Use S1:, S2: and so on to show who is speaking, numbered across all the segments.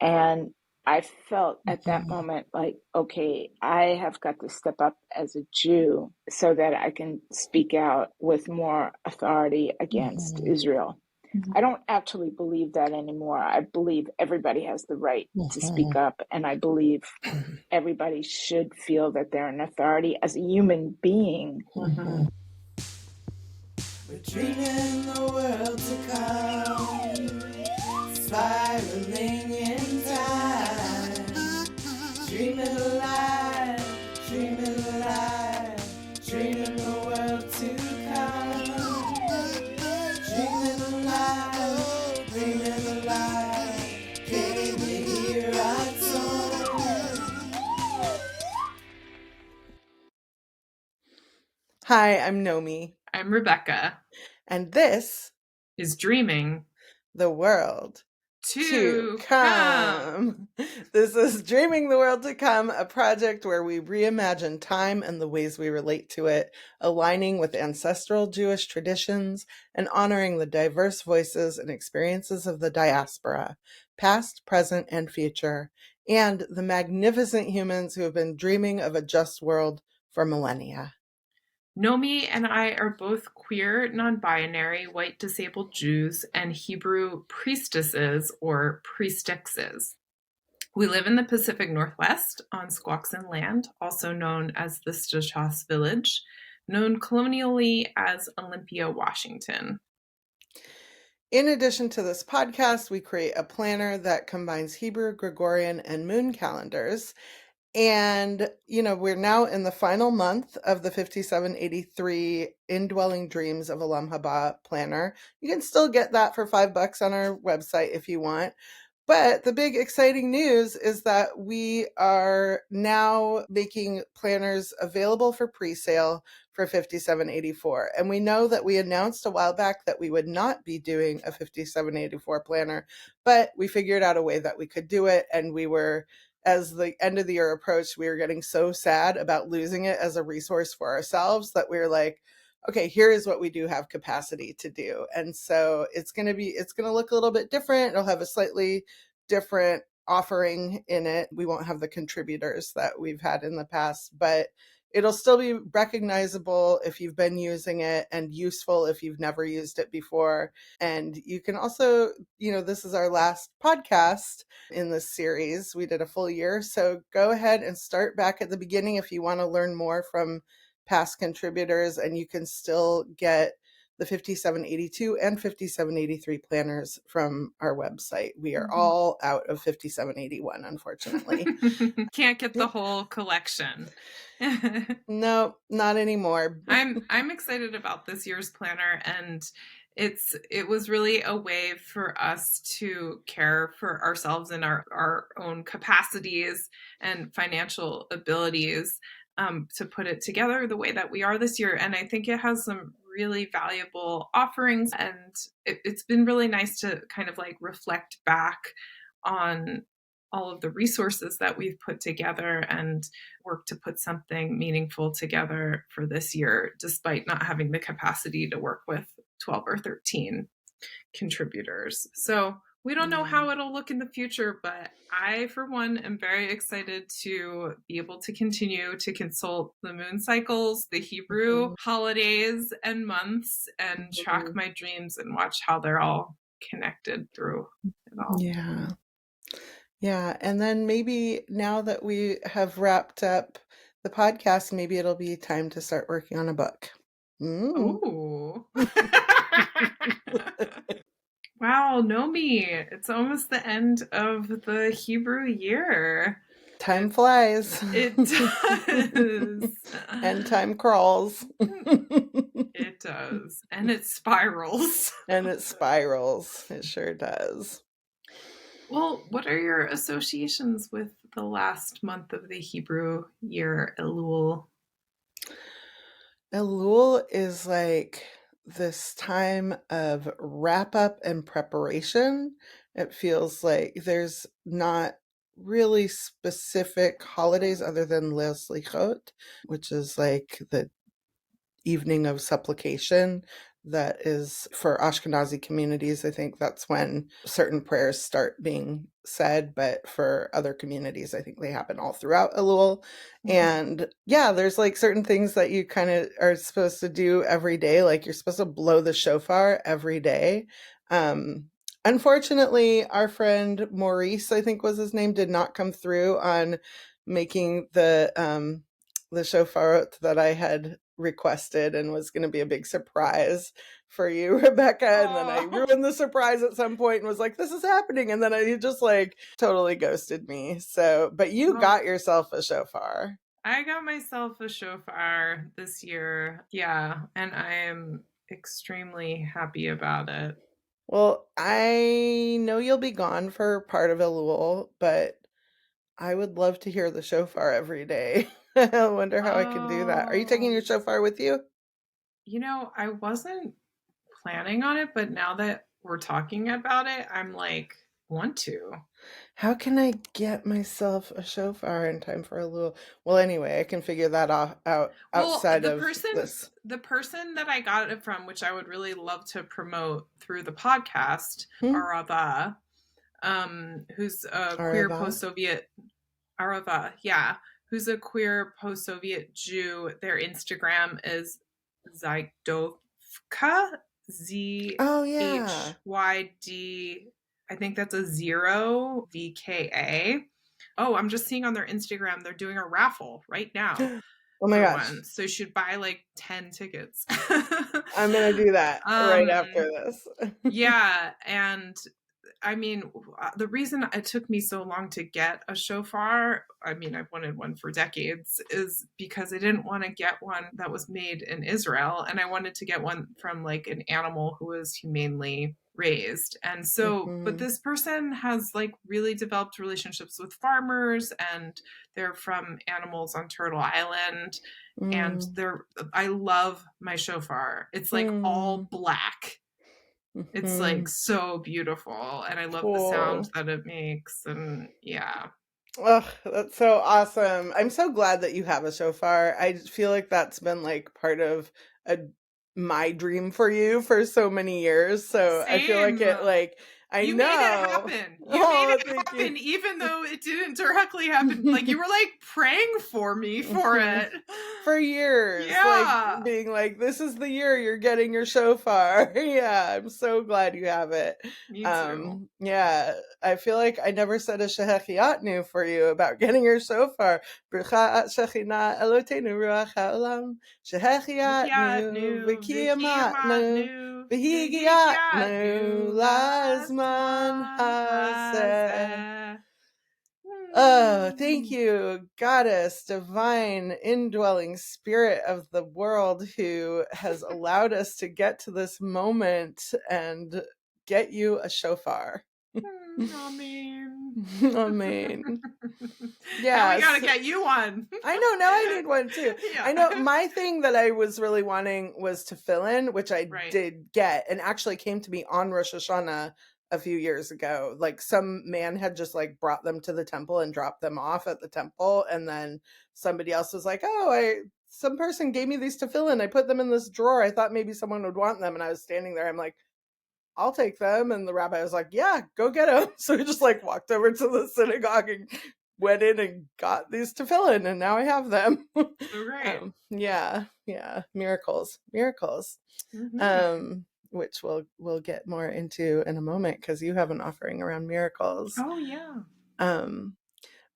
S1: And I felt at that moment like, okay, I have got to step up as a Jew so that I can speak out with more authority against Israel. I don't actually believe that anymore. I believe everybody has the right to speak up, and I believe everybody should feel that they're an authority as a human being.
S2: We're dreaming the world to come, spiraling in time, dreaming alive, dreaming alive, dreaming the world to come, dreaming alive, dreaming alive, can you hear our song? Hi, I'm Nomy,
S3: I'm Rebecca.
S2: and this
S3: Is dreaming
S2: the world
S3: to
S2: come. This is Dreaming the World to Come, a project where we reimagine time and the ways we relate to it, aligning with ancestral Jewish traditions and honoring the diverse voices and experiences of the diaspora, past, present, and future, and the magnificent humans who have been dreaming of a just world for millennia.
S3: Nomy and I are both queer, non-binary, white disabled Jews and Hebrew priestesses or priestesses. We live in the Pacific Northwest on Squaxin land, also known as the Stachos Village, known colonially as Olympia, Washington.
S2: In addition to this podcast, we create a planner that combines Hebrew, Gregorian, and moon calendars. And, we're now in the final month of the 5783 Indwelling Dreams of Olam haBa planner. You can still get that for $5 on our website if you want. But the big exciting news is that we are now making planners available for pre-sale for 5784. And we know that we announced a while back that we would not be doing a 5784 planner, but we figured out a way that we could do it. And we were, as the end of the year approached, we were getting so sad about losing it as a resource for ourselves that we were like, okay, here is what we do have capacity to do. And so it's going to look a little bit different. It'll have a slightly different offering in it. We won't have the contributors that we've had in the past, but it'll still be recognizable if you've been using it and useful if you've never used it before. And you can also, this is our last podcast in this series. We did a full year. So go ahead and start back at the beginning if you want to learn more from past contributors, and you can still get the 5782 and 5783 planners from our website. We are all out of 5781, unfortunately.
S3: Can't get the whole collection.
S2: No, not anymore.
S3: I'm excited about this year's planner, and it was really a way for us to care for ourselves and our own capacities and financial abilities to put it together the way that we are this year. And I think it has some really valuable offerings, and it's been really nice to kind of like reflect back on all of the resources that we've put together and work to put something meaningful together for this year, despite not having the capacity to work with 12 or 13 contributors. So we don't know how it'll look in the future, but I, for one, am very excited to be able to continue to consult the moon cycles, the Hebrew holidays and months, and track my dreams and watch how they're all connected through it all.
S2: Yeah. And then maybe now that we have wrapped up the podcast, maybe it'll be time to start working on a book.
S3: Ooh. Wow, Nomy, it's almost the end of the Hebrew year.
S2: Time flies.
S3: It does.
S2: And time crawls.
S3: It does. And it spirals.
S2: It sure does.
S3: Well, what are your associations with the last month of the Hebrew year, Elul?
S2: Elul is like this time of wrap up and preparation. It feels like there's not really specific holidays other than Leil S'lichot, which is like the evening of supplication that is for Ashkenazi communities. I think that's when certain prayers start being said, but for other communities, I think they happen all throughout Elul. And yeah, there's like certain things that you kind of are supposed to do every day. Like you're supposed to blow the shofar every day. Unfortunately, our friend Maurice, I think was his name, did not come through on making the shofarot that I had requested and was going to be a big surprise for you, Rebecca. And then I ruined the surprise at some point and was like, this is happening. And then he just like totally ghosted me. So, but you got yourself a shofar.
S3: I got myself a shofar this year. Yeah. And I am extremely happy about it.
S2: Well, I know you'll be gone for part of Elul, but I would love to hear the shofar every day. I wonder how I can do that. Are you taking your shofar with you?
S3: You know, I wasn't planning on it, but now that we're talking about it, I'm like, want to.
S2: How can I get myself a shofar in time for Elul? Well, anyway, I can figure that out outside of this.
S3: The person that I got it from, which I would really love to promote through the podcast, haBa, who's a queer post-Soviet haBa, yeah, who's a queer post-Soviet Jew. Their Instagram is Zydovka, ZHYD. I think that's a 0 VKA. Oh, I'm just seeing on their Instagram they're doing a raffle right now.
S2: Oh my gosh.
S3: So you should buy like 10 tickets.
S2: I'm going to do that right after this.
S3: Yeah. And I mean, the reason it took me so long to get a shofar, I mean, I've wanted one for decades, is because I didn't want to get one that was made in Israel. And I wanted to get one from like an animal who was humanely raised. And so, but this person has like really developed relationships with farmers, and they're from animals on Turtle Island. And I love my shofar. It's like all black. It's like so beautiful, and I love the sound that it makes, and yeah.
S2: Oh, that's so awesome. I'm so glad that you have a shofar. I feel like that's been like part of my dream for you for so many years. So I feel like it like
S3: you made it happen. You made it happen, even though it didn't directly happen. Like you were like praying for me for it
S2: for years. Yeah, like being like, "This is the year you're getting your shofar." Yeah, I'm so glad you have it.
S3: Me too.
S2: Yeah, I feel like I never said a shehechiatnu for you about getting your shofar. Brucha at shechina Eloteinu ruach haOlam shehechiatnu v'kiyamatnu. V'higiatnu lazman hazeh. Oh, thank you, Goddess, divine indwelling spirit of the world who has allowed us to get to this moment and get you a shofar.
S3: Amen.
S2: Amen. Yeah,
S3: now we gotta get you one.
S2: I know, now I need one too. Yeah. I know my thing that I was really wanting was tefillin, which I did get, and actually came to me on Rosh Hashanah a few years ago. Like some man had just like brought them to the temple and dropped them off at the temple, and then somebody else was like, some person gave me these tefillin, I put them in this drawer, I thought maybe someone would want them, and I was standing there, I'm like, I'll take them. And the rabbi was like, yeah, go get them. So we just like walked over to the synagogue and went in and got these tefillin, and now I have them.
S3: Great.
S2: Yeah, miracles. Which we'll get more into in a moment, because you have an offering around miracles.
S3: Oh yeah.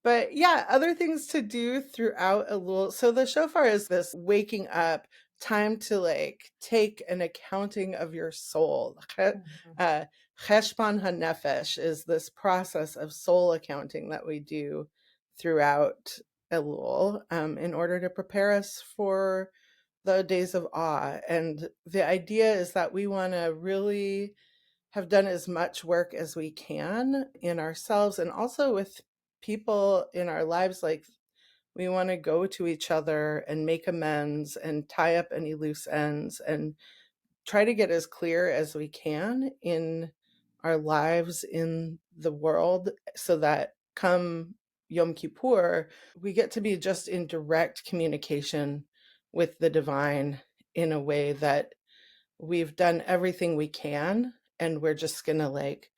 S2: But yeah, other things to do throughout Elul. So the shofar is this waking up time to like take an accounting of your soul. Cheshbon hanefesh is this process of soul accounting that we do throughout Elul in order to prepare us for the days of awe. And the idea is that we want to really have done as much work as we can in ourselves and also with people in our lives. Like we want to go to each other and make amends and tie up any loose ends and try to get as clear as we can in our lives in the world, so that come Yom Kippur, we get to be just in direct communication with the divine in a way that we've done everything we can, and we're just gonna like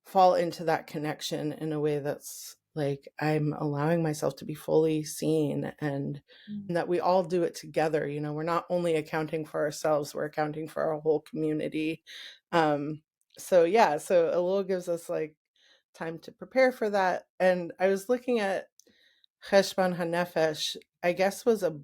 S2: fall into that connection in a way that's like I'm allowing myself to be fully seen, and that we all do it together. You know, we're not only accounting for ourselves, we're accounting for our whole community. So yeah, so Elul gives us like time to prepare for that. And I was looking at Cheshbon HaNefesh, I guess was a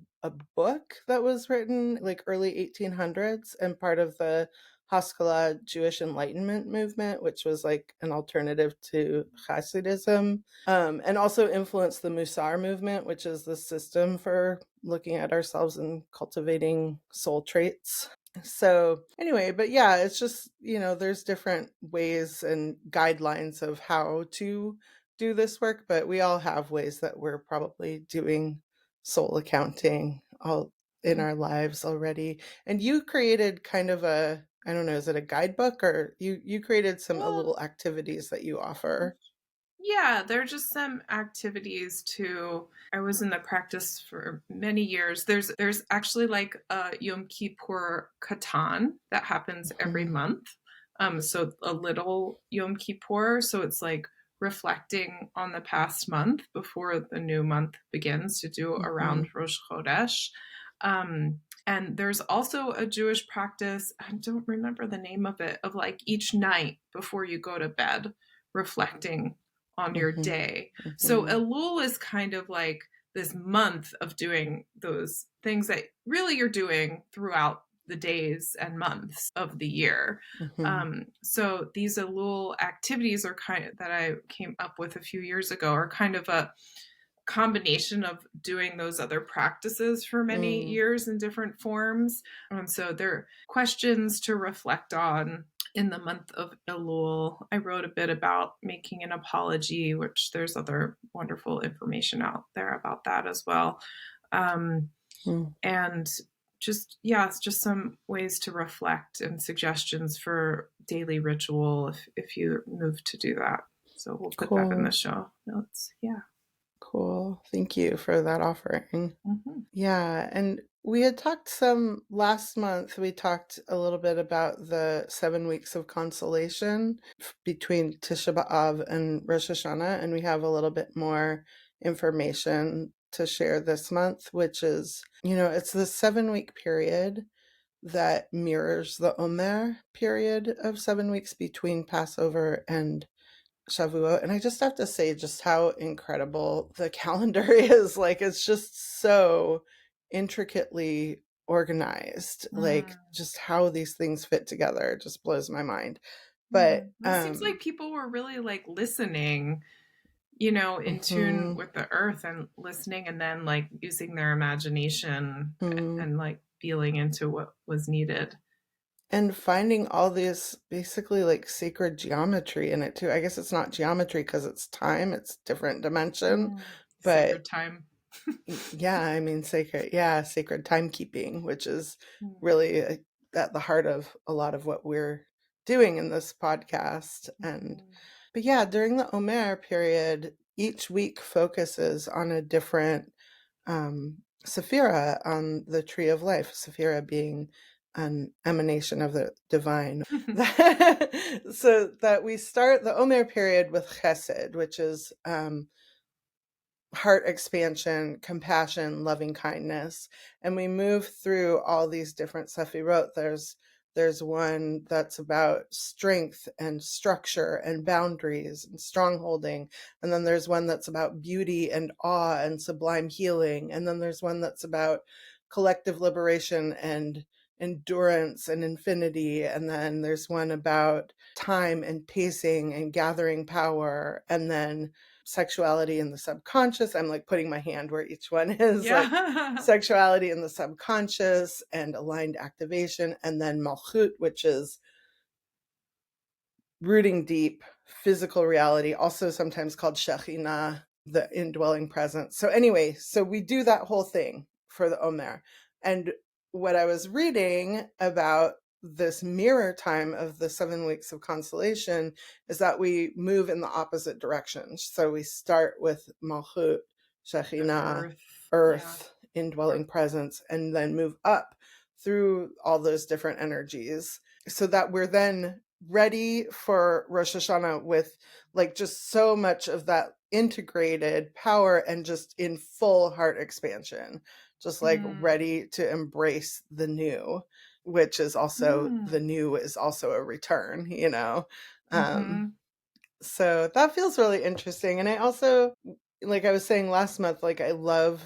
S2: book that was written like early 1800s and part of the Haskalah Jewish Enlightenment movement, which was like an alternative to Hasidism, and also influenced the Musar movement, which is the system for looking at ourselves and cultivating soul traits. So anyway, but yeah, it's just, you know, there's different ways and guidelines of how to do this work, but we all have ways that we're probably doing soul accounting all in our lives already. And you created kind of a, I don't know, is it a guidebook, or you created some little activities that you offer?
S3: Yeah, they're just some activities to. I was in the practice for many years. There's actually like a Yom Kippur Katan that happens every month. So a little Yom Kippur. So it's like reflecting on the past month before the new month begins to do around Rosh Chodesh. And there's also a Jewish practice, I don't remember the name of it, of like each night before you go to bed, reflecting on your day. So Elul is kind of like this month of doing those things that really you're doing throughout the days and months of the year. So these Elul activities are kind of that I came up with a few years ago are kind of a combination of doing those other practices for many years in different forms. And so they're questions to reflect on in the month of Elul. I wrote a bit about making an apology, which there's other wonderful information out there about that as well. And just, yeah, it's just some ways to reflect and suggestions for daily ritual if you move to do that. So we'll put that in the show notes. Yeah.
S2: Cool. Thank you for that offering. Yeah. And we had talked some last month, we talked a little bit about the 7 weeks of consolation between Tisha B'Av and Rosh Hashanah. And we have a little bit more information to share this month, which is, you know, it's the 7 week period that mirrors the Omer period of 7 weeks between Passover and Shavuot. And I just have to say just how incredible the calendar is. Like, it's just so intricately organized. Like, just how these things fit together just blows my mind. But
S3: it seems like people were really like listening, you know, in tune with the earth and listening, and then like using their imagination and like feeling into what was needed.
S2: And finding all this basically like sacred geometry in it too. I guess it's not geometry because it's time, it's different dimension, but
S3: sacred time.
S2: Yeah, I mean sacred timekeeping, which is really at the heart of a lot of what we're doing in this podcast. But yeah, during the Omer period, each week focuses on a different Sephira on the tree of life, Sephira being an emanation of the divine. So that we start the Omer period with Chesed, which is heart expansion, compassion, loving kindness. And we move through all these different Sephirot. There's one that's about strength and structure and boundaries and strongholding. And then there's one that's about beauty and awe and sublime healing. And then there's one that's about collective liberation and endurance and infinity. And then there's one about time and pacing and gathering power. And then sexuality in the subconscious. I'm like putting my hand where each one is. Like sexuality in the subconscious and aligned activation. And then Malchut, which is rooting deep, physical reality, also sometimes called Shekhinah, the indwelling presence. So anyway, so we do that whole thing for the Omer. And what I was reading about this mirror time of the 7 weeks of consolation is that we move in the opposite directions. So we start with Malchut, Shekhinah, earth, indwelling presence, and then move up through all those different energies, so that we're then ready for Rosh Hashanah with like just so much of that integrated power and just in full heart expansion, just like ready to embrace the new, which is also the new is also a return, so that feels really interesting. And I also, like I was saying last month, like I love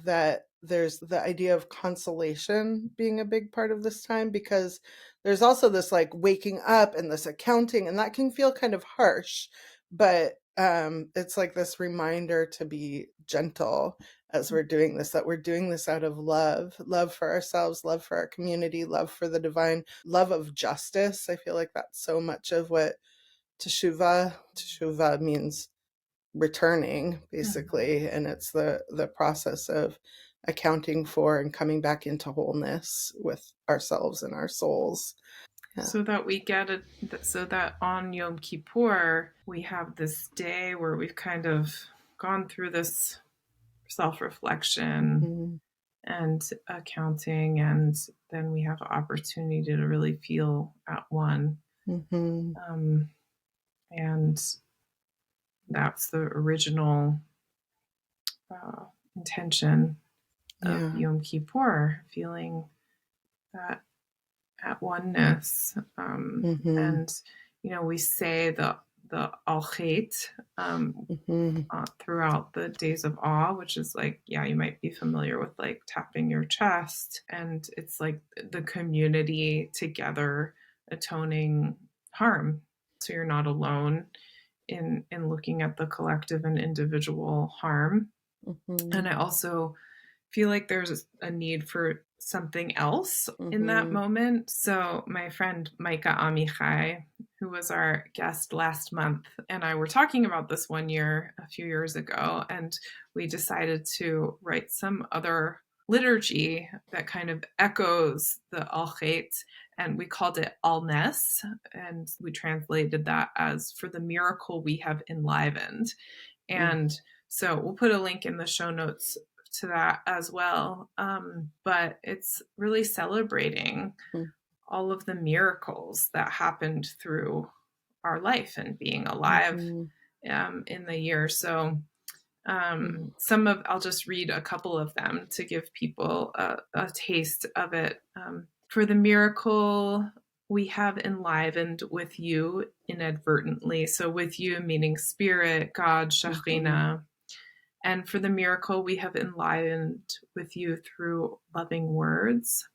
S2: that there's the idea of consolation being a big part of this time, because there's also this like waking up and this accounting, and that can feel kind of harsh, but it's like this reminder to be gentle as we're doing this, that we're doing this out of love for ourselves, love for our community, love for the divine, love of justice. I feel like that's so much of what Teshuvah means returning, basically, and it's the process of accounting for and coming back into wholeness with ourselves and our souls. Yeah.
S3: So that on Yom Kippur, we have this day where we've kind of gone through this self-reflection and accounting, and then we have an opportunity to really feel at one. And that's the original intention of Yom Kippur, feeling that at oneness. And, we say the al-Chait throughout the days of awe, which is like, you might be familiar with like tapping your chest. And it's like the community together atoning harm. So you're not alone in looking at the collective and individual harm. And I also feel like there's a need for something else in that moment. So my friend Micah Amichai, who was our guest last month, and I were talking about this one year, a few years ago, and we decided to write some other liturgy that kind of echoes the al-Chait, and we called it wholeness, and we translated that as for the miracle we have enlivened. And so we'll put a link in the show notes to that as well. But it's really celebrating all of the miracles that happened through our life and being alive in the year. So I'll just read a couple of them to give people a taste of it. For the miracle we have enlivened with you inadvertently. So with you meaning spirit, God, Shekhinah. And for the miracle we have enlivened with you through loving words.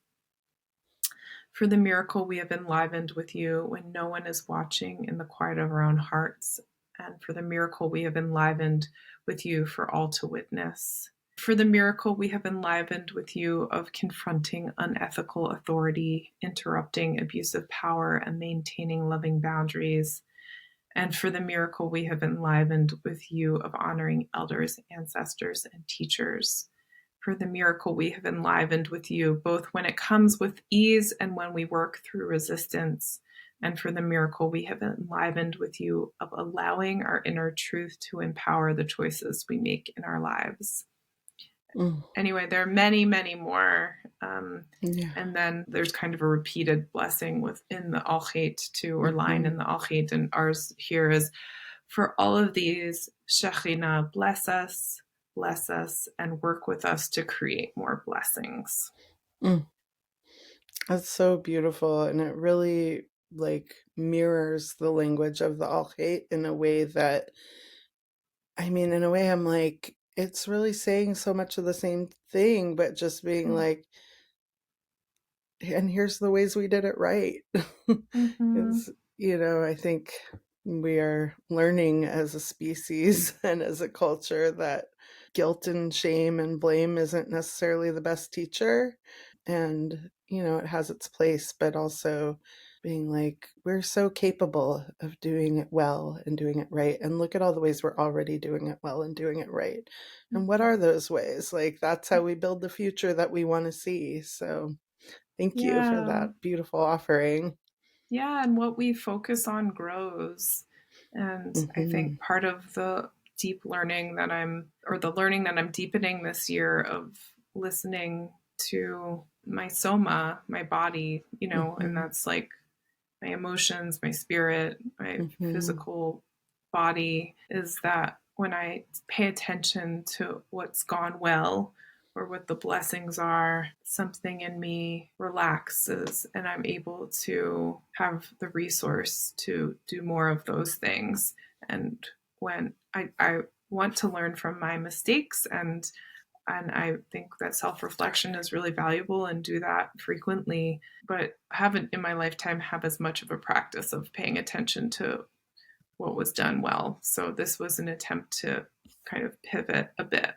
S3: For the miracle we have enlivened with you when no one is watching in the quiet of our own hearts. And for the miracle we have enlivened with you for all to witness. For the miracle we have enlivened with you of confronting unethical authority, interrupting abusive power, and maintaining loving boundaries. And for the miracle we have enlivened with you of honoring elders, ancestors, and teachers. For the miracle we have enlivened with you, both when it comes with ease and when we work through resistance. And for the miracle we have enlivened with you of allowing our inner truth to empower the choices we make in our lives. Anyway, there are many, many more. And then there's kind of a repeated blessing within the al-Chait too, or line in the al-Chait. And ours here is, for all of these, Shekhinah, bless us, and work with us to create more blessings.
S2: That's so beautiful. And it really like mirrors the language of the al-Chait in a way that, in a way I'm like, it's really saying so much of the same thing, but just being like, and here's the ways we did it right. It's, I think we are learning as a species and as a culture that guilt and shame and blame isn't necessarily the best teacher. And, it has its place, but also being like, we're so capable of doing it well and doing it right. And look at all the ways we're already doing it well and doing it right. And what are those ways? Like, that's how we build the future that we want to see. So thank you for that beautiful offering.
S3: Yeah, and what we focus on grows. And I think part of the learning that I'm deepening this year of listening to my soma, my body, you know,
S2: Mm-hmm.
S3: and that's like my emotions, my spirit, my
S2: Mm-hmm.
S3: physical body, is that when I pay attention to what's gone well or what the blessings are, something in me relaxes and I'm able to have the resource to do more of those things. And when I want to learn from my mistakes, and I think that self-reflection is really valuable and do that frequently, but haven't in my lifetime have as much of a practice of paying attention to what was done well. So this was an attempt to kind of pivot a bit.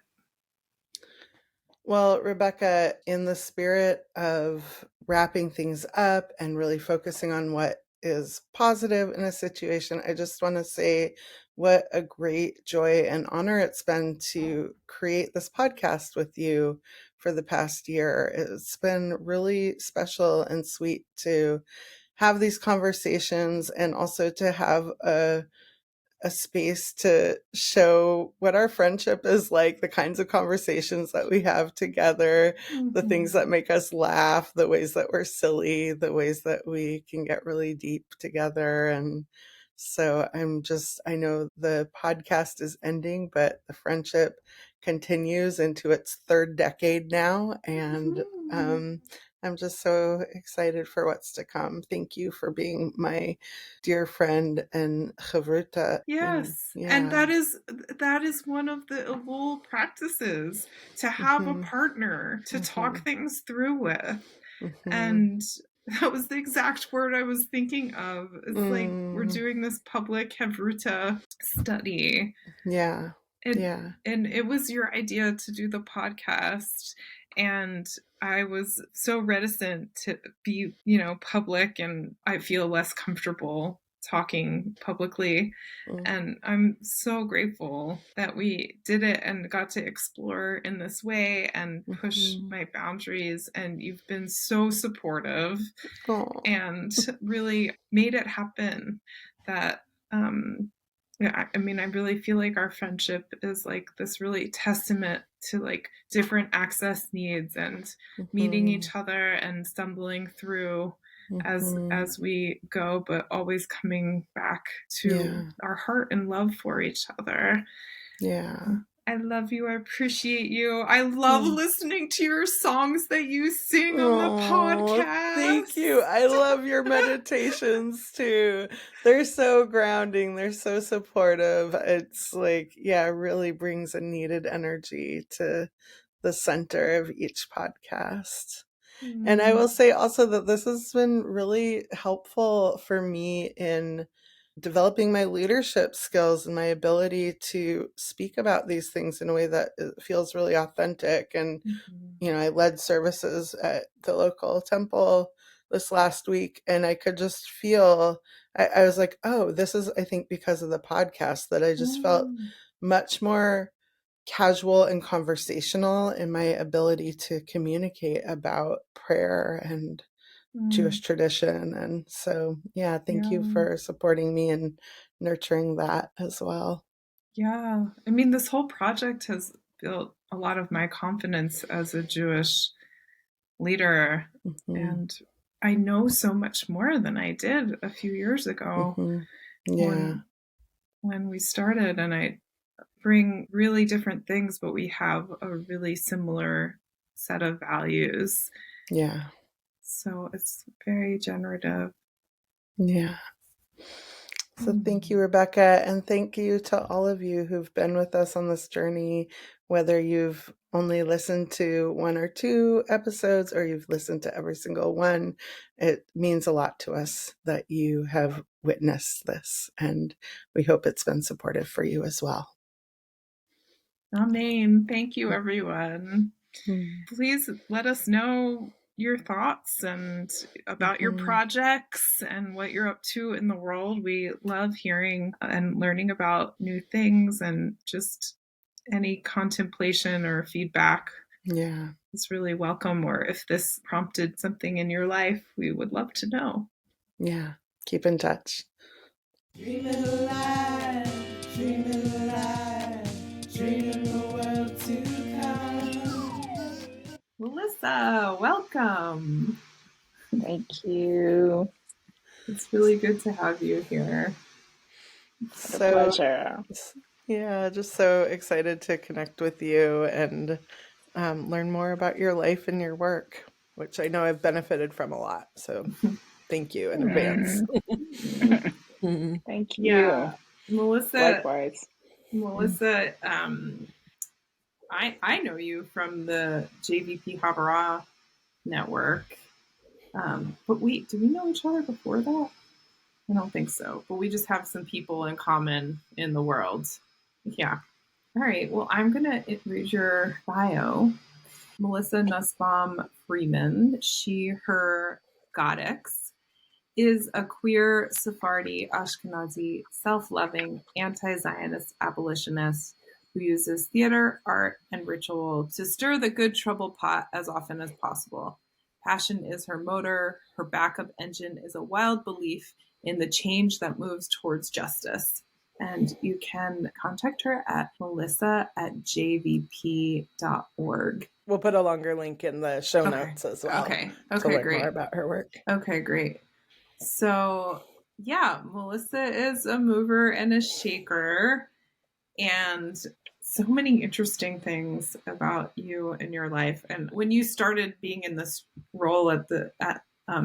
S2: Well, Rebecca, in the spirit of wrapping things up and really focusing on what is positive in a situation, I just want to say what a great joy and honor it's been to create this podcast with you for the past year. It's been really special and sweet to have these conversations and also to have a space to show what our friendship is like, the kinds of conversations that we have together, the things that make us laugh, the ways that we're silly, the ways that we can get really deep together. And so I know the podcast is ending, but the friendship continues into its third decade now. And I'm just so excited for what's to come. Thank you for being my dear friend and chavruta.
S3: Yes. And
S2: Yeah.
S3: that is one of the Elul practices, to have a partner to talk things through with. And that was the exact word I was thinking of. It's like we're doing this public Hevruta study.
S2: Yeah.
S3: And it was your idea to do the podcast. And I was so reticent to be, you know, public, and I feel less comfortable talking publicly. And I'm so grateful that we did it and got to explore in this way and push my boundaries. And you've been so supportive and really made it happen. That yeah, I mean, I really feel like our friendship is like this really testament to like different access needs and meeting each other and stumbling through as we go, but always coming back to our heart and love for each other.
S2: Yeah.
S3: I love you. I appreciate you. I love listening to your songs that you sing on the podcast.
S2: Thank you. I love your meditations too. They're so grounding. They're so supportive. It's like, yeah, it really brings a needed energy to the center of each podcast. And I will say also that this has been really helpful for me in developing my leadership skills and my ability to speak about these things in a way that feels really authentic. And, you know, I led services at the local temple this last week, and I could just feel, I was like, oh, this is, I think, because of the podcast, that I just felt much more casual and conversational in my ability to communicate about prayer and Jewish tradition. And so, yeah, thank you for supporting me and nurturing that as well.
S3: Yeah. I mean, this whole project has built a lot of my confidence as a Jewish leader. And I know so much more than I did a few years ago when we started. And I bring really different things, but we have a really similar set of values.
S2: Yeah.
S3: So it's very generative.
S2: Yeah. So thank you, Rebecca, and thank you to all of you who've been with us on this journey, whether you've only listened to one or two episodes or you've listened to every single one. It means a lot to us that you have witnessed this, and we hope it's been supportive for you as well.
S3: Amen. Thank you, everyone. Please let us know your thoughts and about your projects and what you're up to in the world. We love hearing and learning about new things, and just any contemplation or feedback is really welcome. Or if this prompted something in your life, we would love to know.
S2: Yeah. Keep in touch.
S4: Dreaming alive, dreaming alive, dreaming the world to come.
S3: Melissa. Melissa, welcome.
S1: Thank you.
S3: It's really good to have you here.
S1: What a pleasure.
S2: Yeah, just so excited to connect with you and learn more about your life and your work, which I know I've benefited from a lot. So thank you in advance.
S1: Thank you.
S3: Yeah, Melissa.
S1: Likewise.
S3: Melissa, I know you from the JVP haBa network. But do we know each other before that? I don't think so. But we just have some people in common in the world. Yeah. All right. Well, I'm going to read your bio. Melissa Nussbaum Freeman, her Goddess, is a queer Sephardi Ashkenazi self-loving anti-Zionist abolitionist who uses theater, art, and ritual to stir the good trouble pot as often as possible. Passion is her motor. Her backup engine is a wild belief in the change that moves towards justice. And you can contact her at melissa@jvp.org.
S2: We'll put a longer link in the show notes as well.
S3: Okay,
S2: to learn
S3: great.
S2: more about her work.
S3: Okay, great. So, yeah, Melissa is a mover and a shaker, and so many interesting things about you and your life. And when you started being in this role at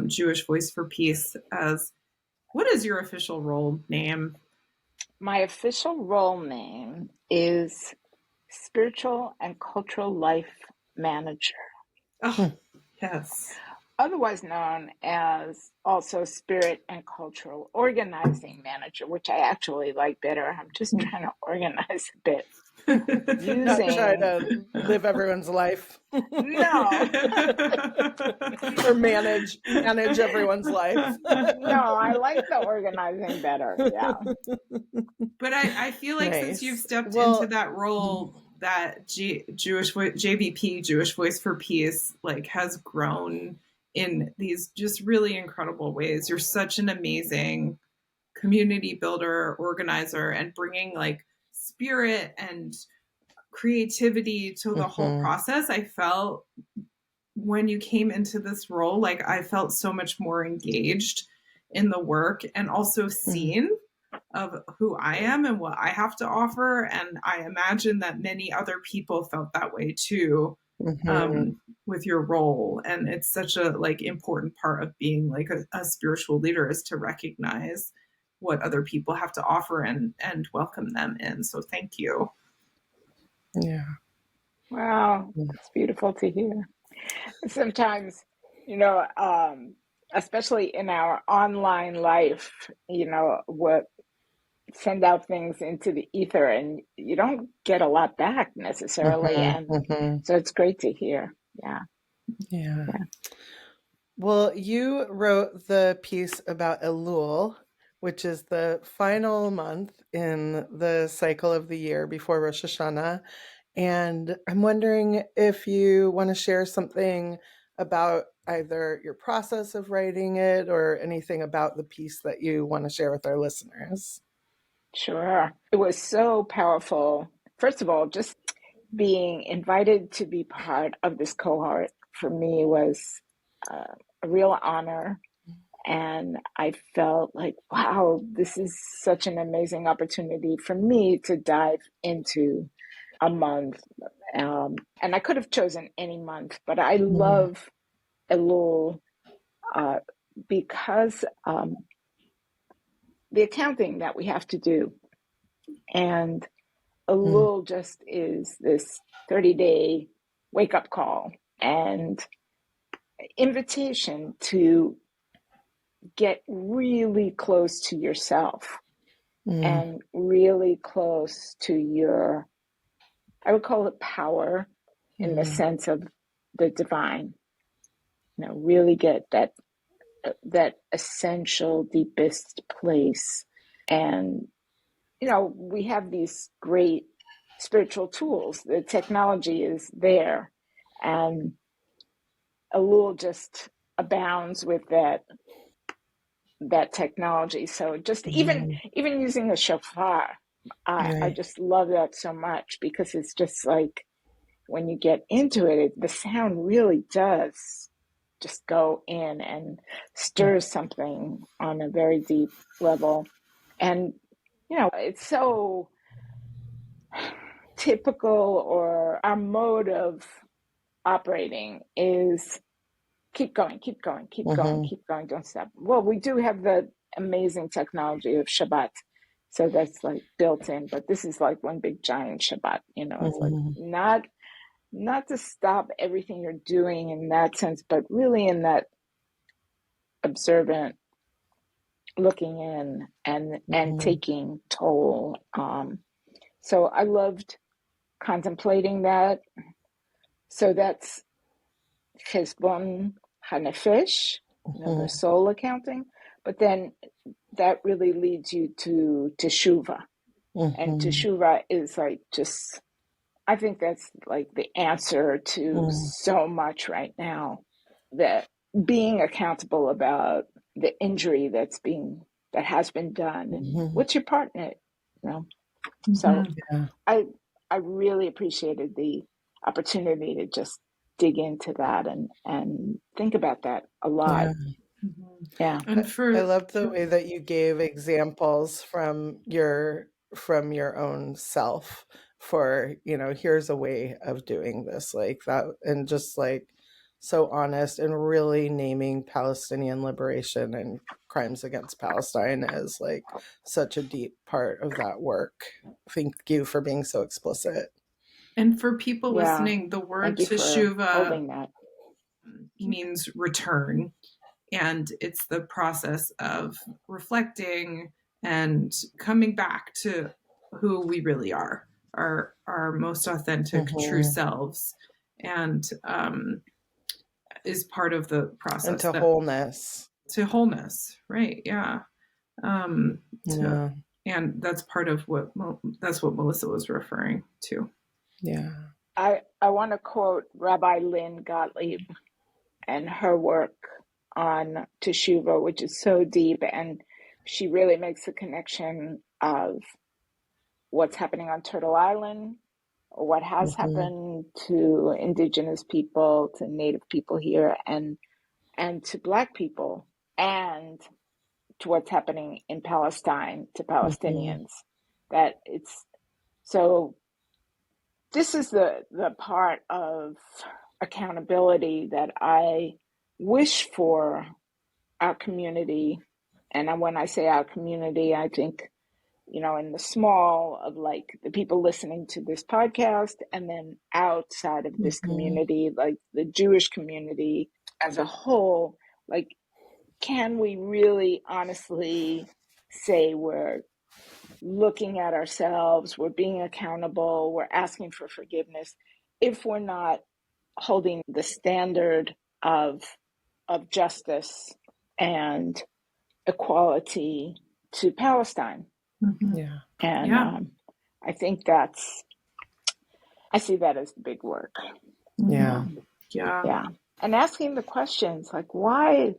S3: Jewish Voice for Peace, what is your official role name?
S1: My official role name is Spiritual and Cultural Life Manager.
S3: Oh, yes.
S1: Otherwise known as also Spirit and Cultural Organizing Manager, which I actually like better. I'm just trying to organize a bit.
S2: Not try to live everyone's life.
S1: No.
S2: Or manage everyone's life.
S1: No, I like the organizing better. Yeah.
S3: But I feel like since you've stepped into that role, that JVP, Jewish Voice for Peace, like has grown in these just really incredible ways. You're such an amazing community builder, organizer, and bringing like spirit and creativity to the whole process. I felt when you came into this role, like I felt so much more engaged in the work and also seen of who I am and what I have to offer. And I imagine that many other people felt that way too. With your role. And it's such a like important part of being like a spiritual leader is to recognize what other people have to offer and welcome them in. So thank you.
S2: Yeah.
S1: Wow. It's beautiful to hear. Sometimes, especially in our online life, what send out things into the ether and you don't get a lot back necessarily. And so it's great to hear. Yeah.
S2: Well, you wrote the piece about Elul, which is the final month in the cycle of the year before Rosh Hashanah. And I'm wondering if you want to share something about either your process of writing it or anything about the piece that you want to share with our listeners.
S1: Sure. It was so powerful. First of all, just being invited to be part of this cohort for me was a real honor. And I felt like, wow, this is such an amazing opportunity for me to dive into a month. And I could have chosen any month, but I love Elul because the accounting that we have to do. And Elul just is this 30-day wake-up call and invitation to get really close to yourself and really close to your, I would call it power in the sense of the divine. Really get that essential, deepest place. And, we have these great spiritual tools. The technology is there. And Elul just abounds with that technology. So just even using a shofar, I just love that so much because it's just like when you get into it, the sound really does just go in and stir something on a very deep level. And, it's so typical, or our mode of operating is keep going, keep going, keep going, keep going, don't stop. Well, we do have the amazing technology of Shabbat. So that's like built in, but this is like one big giant Shabbat, it's like not to stop everything you're doing in that sense, but really in that observant looking in and taking toll. So I loved contemplating that. So that's Chesbon Hanefesh, the soul accounting. But then that really leads you to Teshuvah. And Teshuvah is like just, I think that's like the answer to so much right now. That being accountable about the injury that has been done, and what's your part in it, So I really appreciated the opportunity to just dig into that and think about that a lot. Yeah.
S3: And
S2: I love the way that you gave examples from your own self for, here's a way of doing this like that, and just like so honest and really naming Palestinian liberation and crimes against Palestine as like such a deep part of that work. Thank you for being so explicit.
S3: And for people listening, the word
S1: teshuvah
S3: means return. And it's the process of reflecting and coming back to who we really are, our most authentic, true selves, and is part of the process.
S2: And to wholeness.
S3: To wholeness, right? Yeah. And that's part of that's what Melissa was referring to.
S2: Yeah.
S1: I want to quote Rabbi Lynn Gottlieb and her work on Teshuvah, which is so deep, and she really makes a connection of what's happening on Turtle Island, or what has happened to indigenous people, to Native people here, and to Black people, and to what's happening in Palestine to Palestinians. That it's so. This is the part of accountability that I wish for our community. And when I say our community, I think, in the small of like the people listening to this podcast, and then outside of this community, like the Jewish community as a whole, like, can we really honestly say we're looking at ourselves, we're being accountable, we're asking for forgiveness, if we're not holding the standard of justice and equality to Palestine?
S2: Yeah.
S1: And I think I see that as the big work.
S2: Yeah.
S1: Yeah. And asking the questions like, why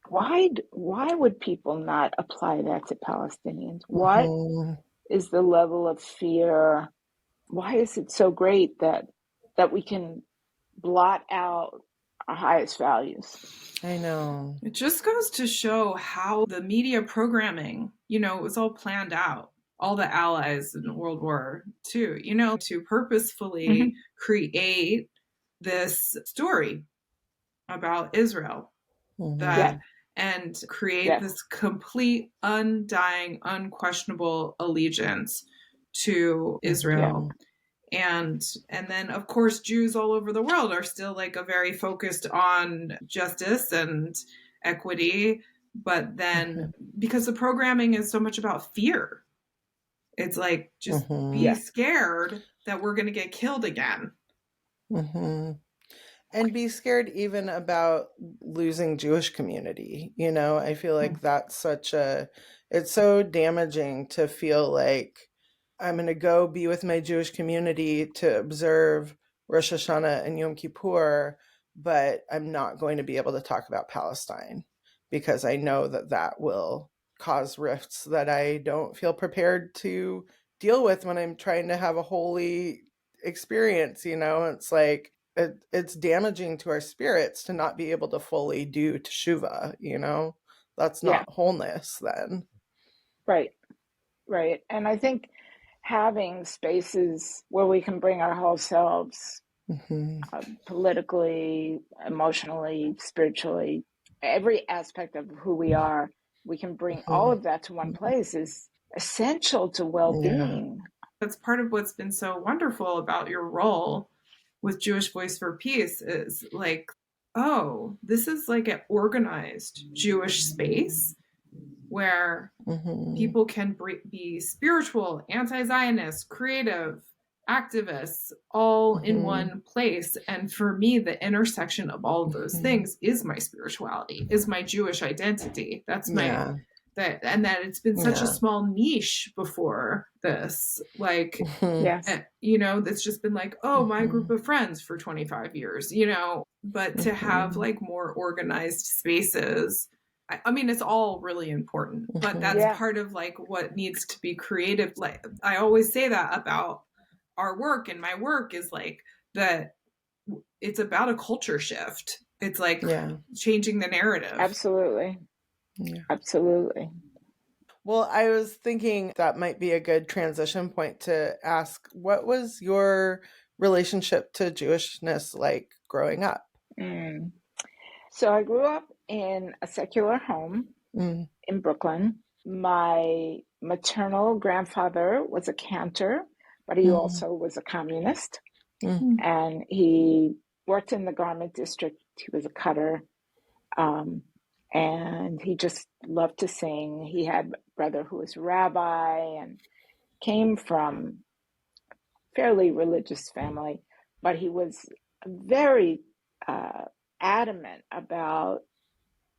S1: would people not apply that to Palestinians? What is the level of fear? Why is it so great that we can blot out our highest values?
S2: I know.
S3: It just goes to show how the media programming, it was all planned out. All the allies in World War II, to purposefully create this story about Israel and create this complete, undying, unquestionable allegiance to Israel. And then, of course, Jews all over the world are still like a very focused on justice and equity. But then because the programming is so much about fear, it's like, just be scared that we're going to get killed again.
S2: And be scared even about losing Jewish community. I feel like that's it's so damaging to feel like I'm going to go be with my Jewish community to observe Rosh Hashanah and Yom Kippur, but I'm not going to be able to talk about Palestine because I know that will cause rifts that I don't feel prepared to deal with when I'm trying to have a holy experience, it's like it's damaging to our spirits to not be able to fully do teshuva, that's
S1: Yeah.
S2: not wholeness then.
S1: Right. And I think having spaces where we can bring our whole selves, politically, emotionally, spiritually, every aspect of who we are, we can bring all of that to one place is essential to well-being.
S3: That's part of what's been so wonderful about your role with Jewish Voice for Peace is like, oh, this is like an organized Jewish space where people can be spiritual, anti-Zionist, creative, activists, all in one place. And for me, the intersection of all of those things is my spirituality, is my Jewish identity. That's my that it's been such a small niche before this, like
S1: Yes.
S3: that's just been like, oh, my group of friends for 25 years, but to have like more organized spaces, I mean, it's all really important, but that's part of like what needs to be creative. Like I always say that about our work, and my work is like that it's about a culture shift. It's like changing the narrative.
S1: Absolutely. Absolutely.
S2: Well, I was thinking that might be a good transition point to ask, what was your relationship to Jewishness like growing up?
S1: So I grew up in a secular home in Brooklyn. My maternal grandfather was a cantor, but he also was a communist. And he worked in the garment district. He was a cutter. And he just loved to sing. He had a brother who was a rabbi and came from a fairly religious family, but he was very adamant about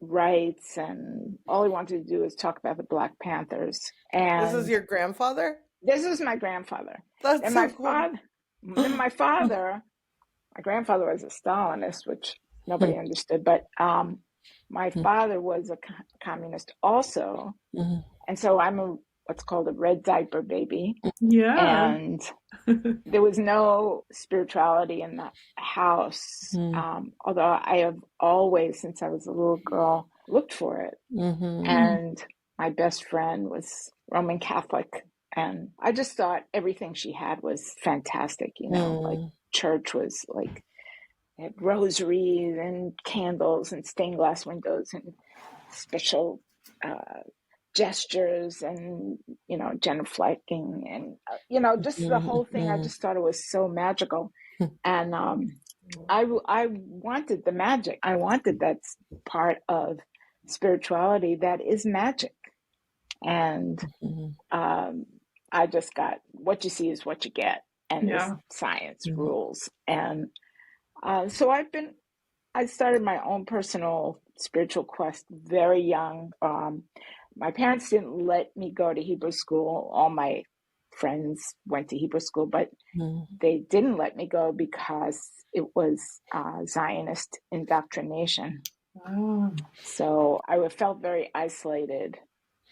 S1: rights, and all he wanted to do was talk about the Black Panthers. And
S2: this is your grandfather?
S1: This is my grandfather.
S2: That's
S1: and
S2: so
S1: my
S2: cool.
S1: My grandfather was a Stalinist, which nobody understood, but my father was a communist also. And so I'm what's called a red diaper baby.
S3: Yeah.
S1: And there was no spirituality in the house, although I have always, since I was a little girl, looked for it. And my best friend was Roman Catholic, and I just thought everything she had was fantastic, like church was like, it had rosaries and candles and stained glass windows and special gestures and, genuflecting and, just the whole thing. I just thought it was so magical. And I wanted the magic. I wanted that part of spirituality that is magic. And I just got, what you see is what you get. And this science rules. And so I started my own personal spiritual quest very young. My parents didn't let me go to Hebrew school. All my friends went to Hebrew school, but they didn't let me go because it was Zionist indoctrination. So I felt very isolated.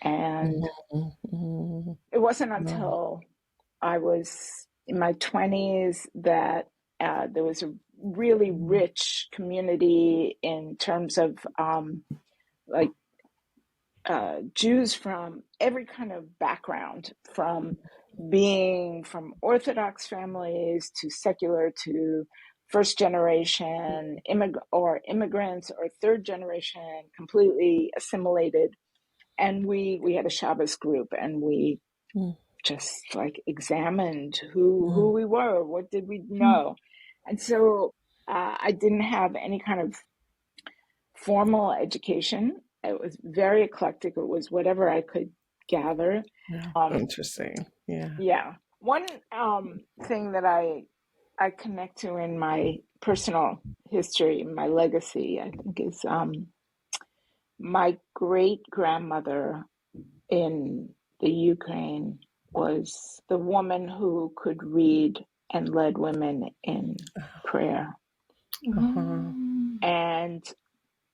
S1: And it wasn't until I was in my 20s that there was a really rich community in terms of Jews from every kind of background, from being from Orthodox families to secular to first generation immigrants or third generation, completely assimilated. And we had a Shabbos group, and we just like examined who we were, what did we know. And so I didn't have any kind of formal education. It was very eclectic. It was whatever I could gather.
S2: Interesting.
S1: Yeah. One thing that I connect to in my personal history, my legacy, I think, is my great grandmother in the Ukraine was the woman who could read and led women in prayer. And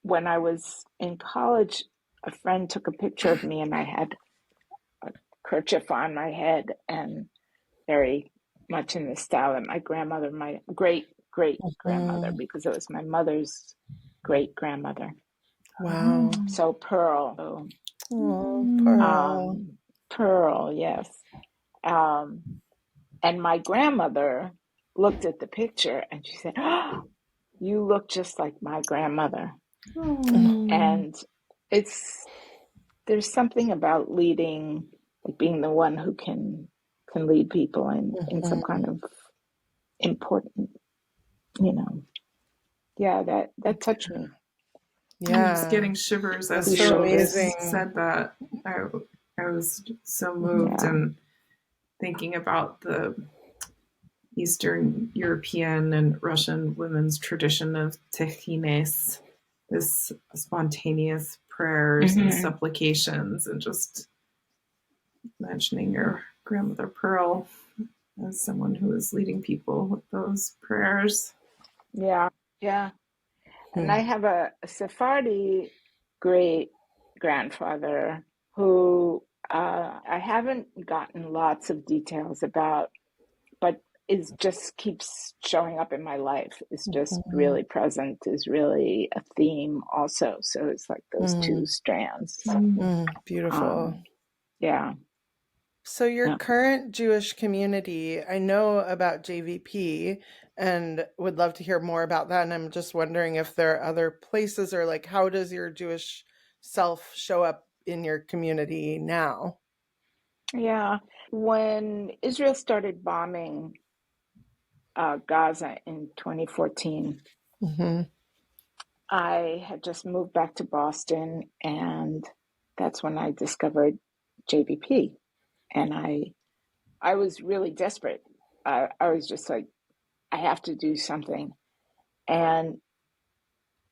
S1: when I was in college, a friend took a picture of me, and I had a kerchief on my head and very much in the style that my grandmother, my great grandmother, because it was my mother's great grandmother.
S2: Wow.
S1: So Pearl. So,
S2: Oh, Pearl.
S1: Pearl, yes. And my grandmother looked at the picture and she said, "Oh, you look just like my grandmother." And there's something about leading, like being the one who can lead people in some kind of important, that touched me.
S3: I was
S2: Yeah.
S3: getting shivers as
S2: That's
S3: you
S2: so amazing.
S3: said that. I was so moved and thinking about the Eastern European and Russian women's tradition of tehines, this spontaneous prayers and supplications, and just mentioning your grandmother Pearl as someone who is leading people with those prayers.
S1: Yeah. And I have a Sephardi great grandfather who I haven't gotten lots of details about, but is just keeps showing up in my life. Is just really present, is really a theme also. So it's like those two strands.
S2: Beautiful.
S1: Yeah.
S2: So your current Jewish community, I know about JVP and would love to hear more about that. And I'm just wondering if there are other places, or like, how does your Jewish self show up in your community now?
S1: Yeah. When Israel started bombing Gaza in 2014, I had just moved back to Boston, and that's when I discovered JVP. And I was really desperate. I was just like, I have to do something. And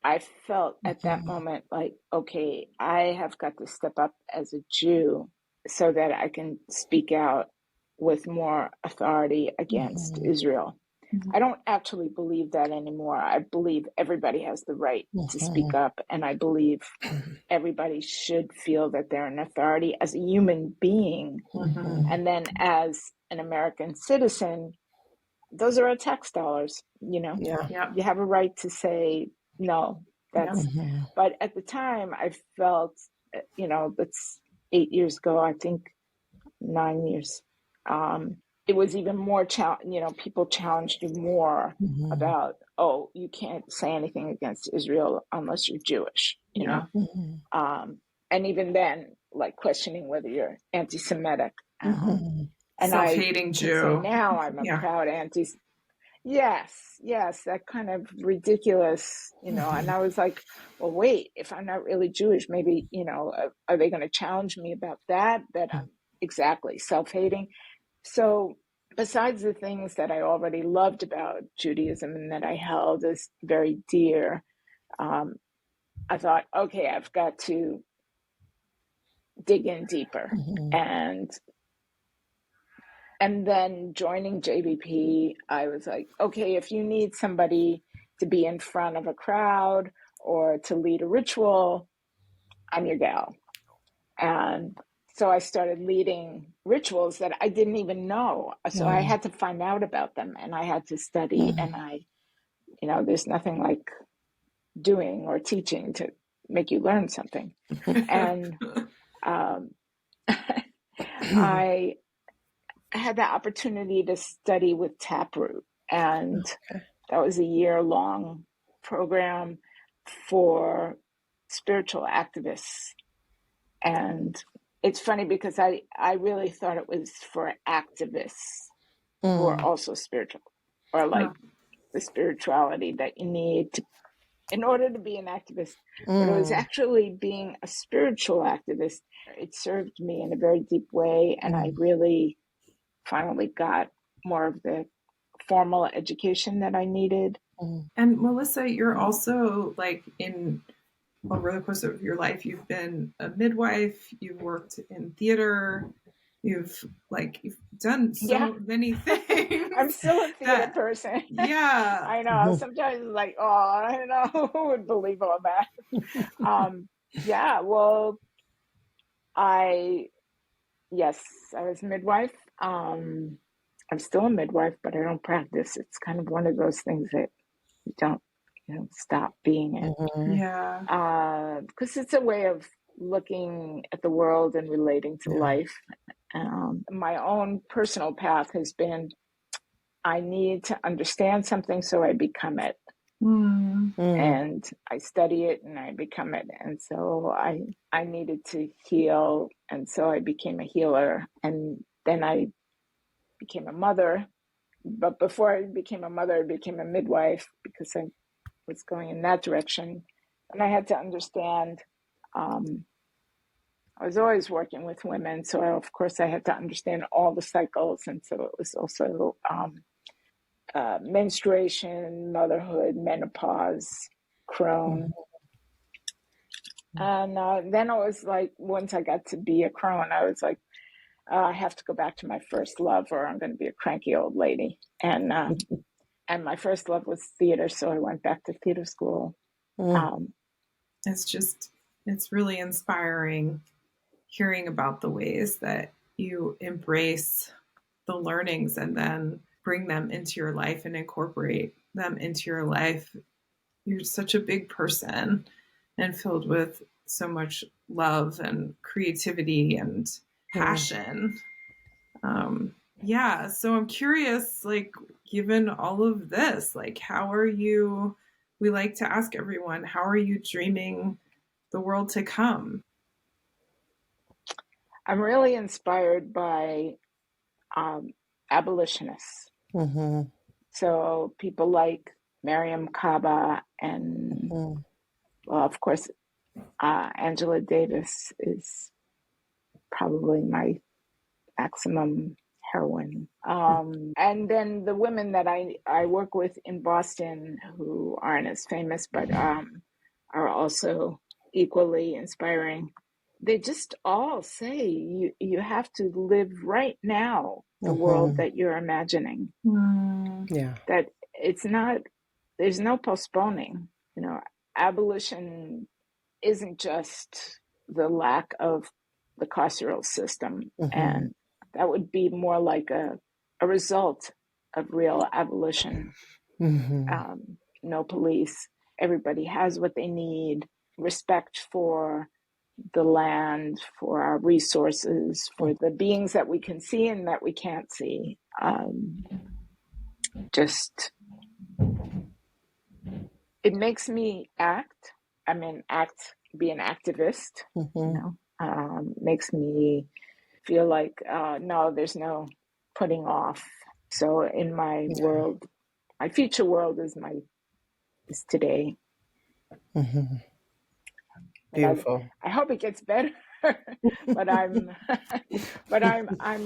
S1: I felt at that moment like, okay, I have got to step up as a Jew so that I can speak out with more authority against Israel. I don't actually believe that anymore. I believe everybody has the right to speak up, and I believe everybody should feel that they're an authority as a human being. And then as an American citizen, those are our tax dollars,
S2: Yeah.
S1: You have a right to say no. But at the time I felt, that's 8 years ago, I think 9 years. It was even more people challenged you more about, oh, you can't say anything against Israel unless you're Jewish, and even then, like questioning whether you're anti-Semitic. And
S3: Self-hating Jew.
S1: Say now I'm a proud anti. Yes, that kind of ridiculous, And I was like, well, wait, if I'm not really Jewish, maybe, are they going to challenge me about that I'm exactly self-hating? So besides the things that I already loved about Judaism and that I held as very dear, I thought, okay, I've got to dig in deeper. And then joining JVP, I was like, okay, if you need somebody to be in front of a crowd or to lead a ritual, I'm your gal. And so I started leading rituals that I didn't even know. So I had to find out about them, and I had to study, and there's nothing like doing or teaching to make you learn something. And I had the opportunity to study with Taproot, and that was a year-long program for spiritual activists. And it's funny because I really thought it was for activists who are also spiritual, or like the spirituality that you need in order to be an activist. But it was actually being a spiritual activist. It served me in a very deep way, and I really finally got more of the formal education that I needed.
S3: And Melissa, you're also like over the course of your life, you've been a midwife, you've worked in theater, you've done so many things.
S1: I'm still a theater person.
S3: Yeah.
S1: I know. Sometimes it's like, oh, I don't know who would believe all that. Well, I was midwife. I'm still a midwife, but I don't practice. It's kind of one of those things that you don't stop being it.
S3: Yeah.
S1: Because it's a way of looking at the world and relating to life. My own personal path has been, I need to understand something, so I become it. And I study it and I become it. And so I needed to heal. And so I became a healer. And then I became a mother. But before I became a mother, I became a midwife because I was going in that direction. And I had to understand, I was always working with women. So of course I had to understand all the cycles. And so it was also menstruation, motherhood, menopause, crone. And then I was like, once I got to be a crone, I was like, I have to go back to my first love, or I'm going to be a cranky old lady. And my first love was theater, so I went back to theater school.
S3: It's really inspiring hearing about the ways that you embrace the learnings and then bring them into your life and incorporate them into your life. You're such a big person and filled with so much love and creativity and passion. So I'm curious, like, given all of this, like, how are you, we like to ask everyone, how are you dreaming the world to come?
S1: I'm really inspired by abolitionists. So people like Miriam Kaba and, well, of course, Angela Davis is probably my maximum heroine. And then the women that I work with in Boston who aren't as famous, but are also equally inspiring. They just all say you have to live right now the world that you're imagining. That it's not, there's no postponing. Abolition isn't just the lack of the carceral system, and that would be more like a result of real abolition. No police, everybody has what they need, respect for the land, for our resources, for the beings that we can see and that we can't see. Just, it makes me act. I mean, be an activist, makes me feel like, no, there's no putting off. So in my world, my future world is today.
S2: Beautiful.
S1: I hope it gets better, but I'm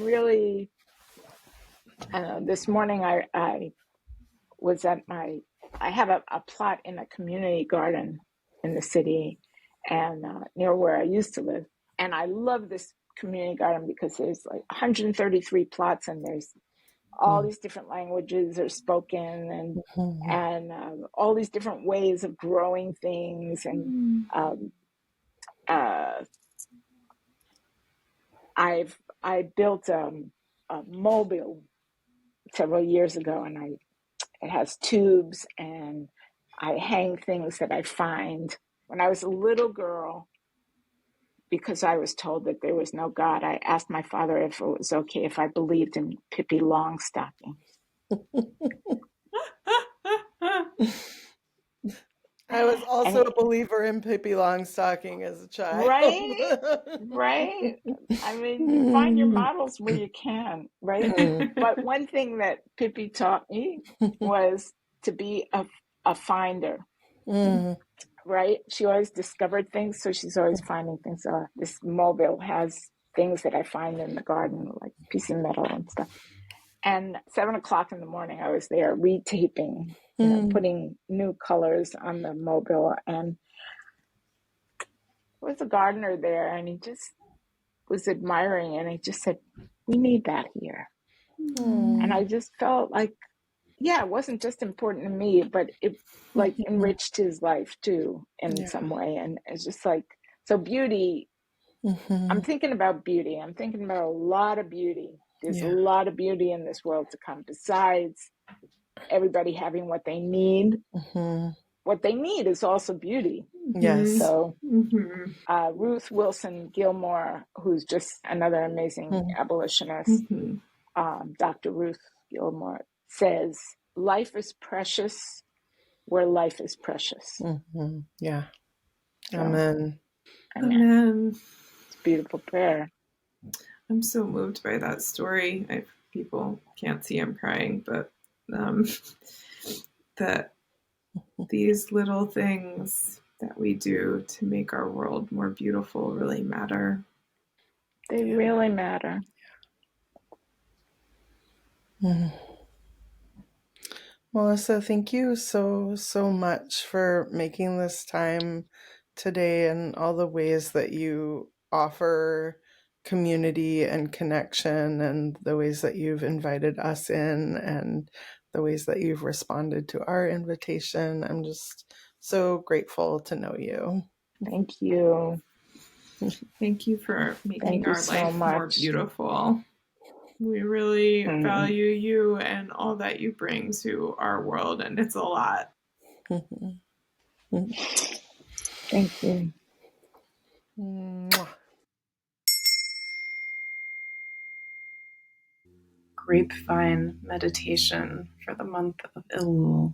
S1: really, this morning I was at I have a plot in a community garden in the city and near where I used to live. And I love this community garden because there's like 133 plots and there's all these different languages are spoken and all these different ways of growing things. And I built a mobile several years ago, and it has tubes, and I hang things that I find. When I was a little girl, because I was told that there was no God, I asked my father if it was okay if I believed in Pippi Longstocking.
S2: I was also a believer in Pippi Longstocking as a child.
S1: Right. I mean, you find your models where you can, right? But one thing that Pippi taught me was to be a finder, right? She always discovered things, so she's always finding things. This mobile has things that I find in the garden, like a piece of metal and stuff. And 7:00 in the morning, I was there retaping, putting new colors on the mobile. And there was a gardener there, and he just was admiring, and he just said, "We need that here." And I just felt like, it wasn't just important to me, but it like enriched his life too in some way. And it's just like, so beauty, I'm thinking about beauty. I'm thinking about a lot of beauty There's a
S2: Yeah.
S1: lot of beauty in this world to come, besides everybody having what they need. What they need is also beauty.
S2: Yes.
S1: So Ruth Wilson Gilmore, who's just another amazing abolitionist, Dr. Ruth Gilmore, says, life is precious where life is precious.
S2: Yeah.
S1: So,
S2: Amen.
S3: Amen.
S1: It's a beautiful prayer.
S3: I'm so moved by that story. People can't see I'm crying, but that these little things that we do to make our world more beautiful really matter.
S1: They really matter.
S2: Melissa, thank you so much for making this time today, and all the ways that you offer community and connection, and the ways that you've invited us in, and the ways that you've responded to our invitation. I'm just so grateful to know you.
S1: Thank you.
S3: Thank you for making
S1: Thank you
S3: our
S1: so
S3: life more
S1: much.
S3: beautiful. We really value you and all that you bring to our world, and it's a lot.
S1: Thank you.
S2: Mwah.
S3: Grapevine meditation for the month of Elul.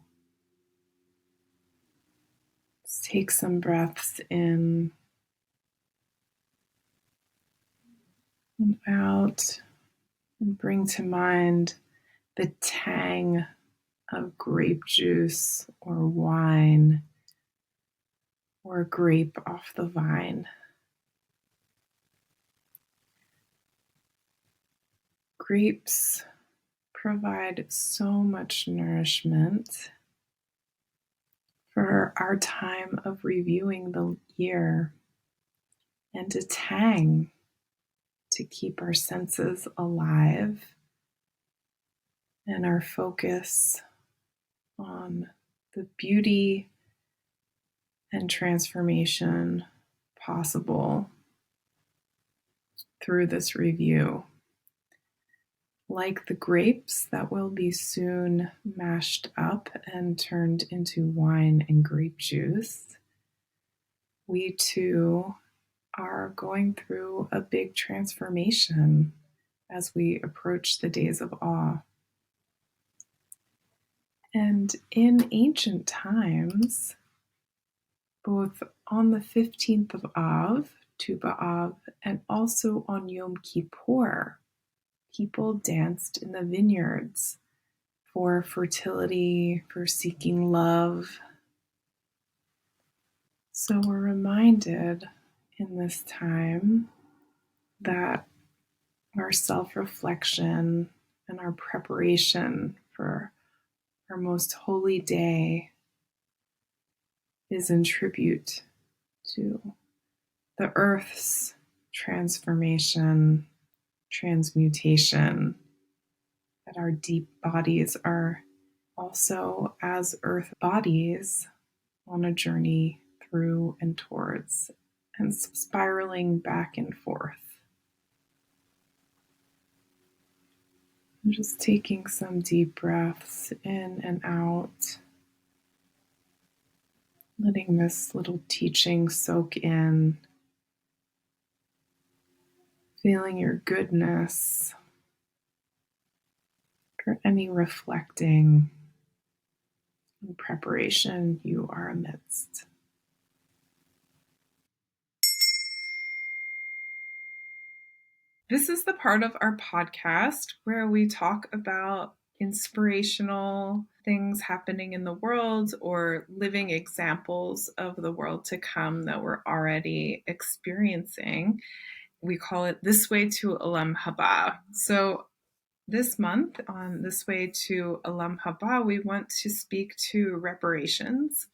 S3: Let's take some breaths in and out, and bring to mind the tang of grape juice or wine or grape off the vine. Grapes provide so much nourishment for our time of reviewing the year, and a tang to keep our senses alive and our focus on the beauty and transformation possible through this review. Like the grapes that will be soon mashed up and turned into wine and grape juice, we too are going through a big transformation as we approach the days of awe. And in ancient times, both on the 15th of Av, Tu B'Av, and also on Yom Kippur, people danced in the vineyards for fertility, for seeking love. So we're reminded in this time that our self-reflection and our preparation for our most holy day is in tribute to the earth's transformation, transmutation, that our deep bodies are also as earth bodies on a journey through and towards and spiraling back and forth. I'm just taking some deep breaths in and out, letting this little teaching soak in, feeling your goodness for any reflecting and preparation you are amidst. This is the part of our podcast where we talk about inspirational things happening in the world or living examples of the world to come that we're already experiencing. We call it This Way to Olam haBa. So this month on This Way to Olam haBa, we want to speak to reparations,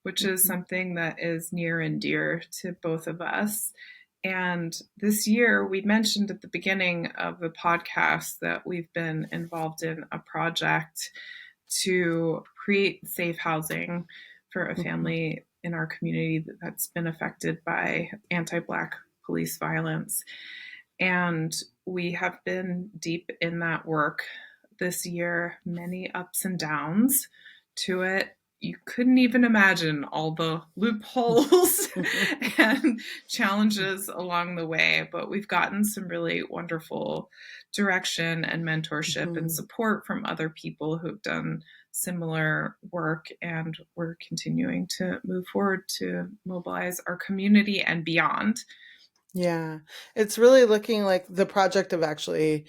S3: which is something that is near and dear to both of us. And this year, we mentioned at the beginning of the podcast that we've been involved in a project to create safe housing for a family in our community that's been affected by anti-Black police violence. And we have been deep in that work this year, many ups and downs to it. You couldn't even imagine all the loopholes and challenges along the way, but we've gotten some really wonderful direction and mentorship and support from other people who've done similar work, and we're continuing to move forward to mobilize our community and beyond.
S2: Yeah, it's really looking like the project of actually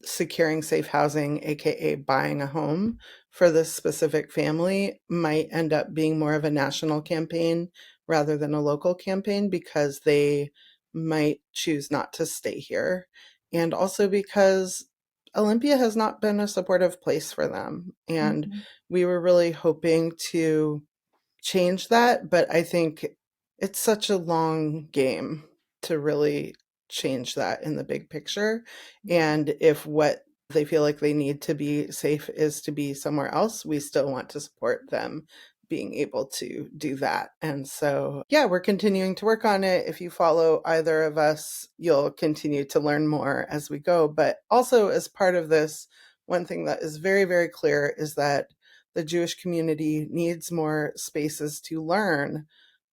S2: securing safe housing, aka buying a home for this specific family, might end up being more of a national campaign rather than a local campaign, because they might choose not to stay here. And also because Olympia has not been a supportive place for them. And we were really hoping to change that, but I think it's such a long game to really change that in the big picture. And if what they feel like they need to be safe is to be somewhere else, we still want to support them being able to do that. And so, yeah, we're continuing to work on it. If you follow either of us, you'll continue to learn more as we go. But also, as part of this, one thing that is very, very clear is that the Jewish community needs more spaces to learn